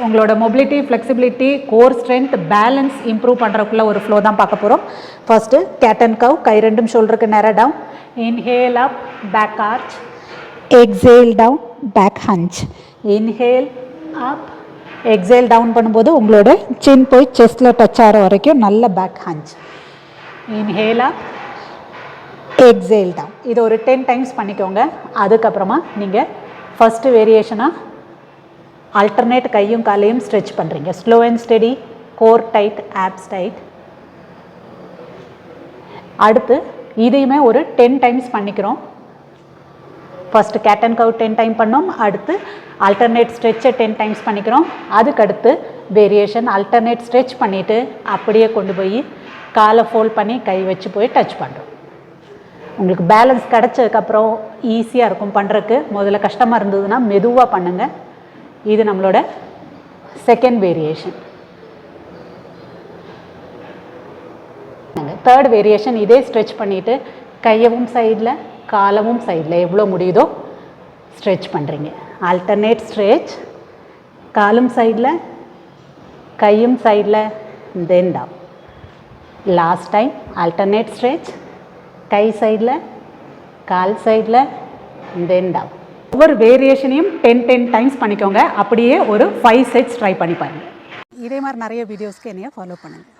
உங்களோட mobility, flexibility, core strength, balance improve பண்ணுறதுக்குள்ள ஒரு ஃப்ளோ தான் பார்க்க போகிறோம். ஃபர்ஸ்ட்டு கேட் அண்ட் கவ், கை ரெண்டும் ஷோல்டருக்கு நேராக down. Inhale up, back arch. Exhale down, back hunch. Inhale up, exhale down பண்ணும்போது உங்களோட சின் போய் செஸ்ட்டில் டச் ஆகிற வரைக்கும் நல்ல back hunch. Inhale up, exhale down. இது ஒரு 10 டைம்ஸ் பண்ணிக்கோங்க. அதுக்கப்புறமா நீங்கள் ஃபஸ்ட்டு வேரியேஷனாக alternate கையும் காலையும் ஸ்ட்ரெச் பண்ணுறீங்க. Slow and steady, core tight, abs tight. அடுத்து இதையுமே ஒரு 10 டைம்ஸ் பண்ணிக்கிறோம். First cat and cow 10 time பண்ணோம். அடுத்து ஆல்டர்னேட் ஸ்ட்ரெச்சை 10 டைம்ஸ் பண்ணிக்கிறோம். அதுக்கடுத்து வேரியேஷன் ஆல்டர்னேட் ஸ்ட்ரெச் பண்ணிவிட்டு அப்படியே கொண்டு போய் காலை ஃபோல்ட் பண்ணி கை வச்சு போய் டச் பண்ணுறோம். உங்களுக்கு பேலன்ஸ் கிடச்சதுக்கப்புறம் ஈஸியாக இருக்கும் பண்ணுறதுக்கு. முதல்ல கஷ்டமாக இருந்ததுன்னா மெதுவாக பண்ணுங்கள். இது நம்மளோட செகண்ட் வேரியேஷன். தேர்ட் வேரியேஷன் இதே ஸ்ட்ரெச் பண்ணிவிட்டு கையவும் சைடில், காலவும் சைடில் எவ்வளோ முடியுதோ ஸ்ட்ரெச் பண்ணுறீங்க. ஆல்டர்னேட் ஸ்ட்ரெச், காலும் சைடில், கையும் சைடில், then down. Last time alternate stretch, கை சைடில், கால் சைடில், தென் டவுன். ஒவ்வொரு வேரியேஷனையும் 10 டைம்ஸ் பண்ணிக்கோங்க. அப்படியே ஒரு 5 செட்ஸ் ட்ரை பண்ணி பாருங்கள். இதே மாதிரி நிறைய வீடியோஸ்க்கு என்னைய ஃபாலோ பண்ணுங்கள்.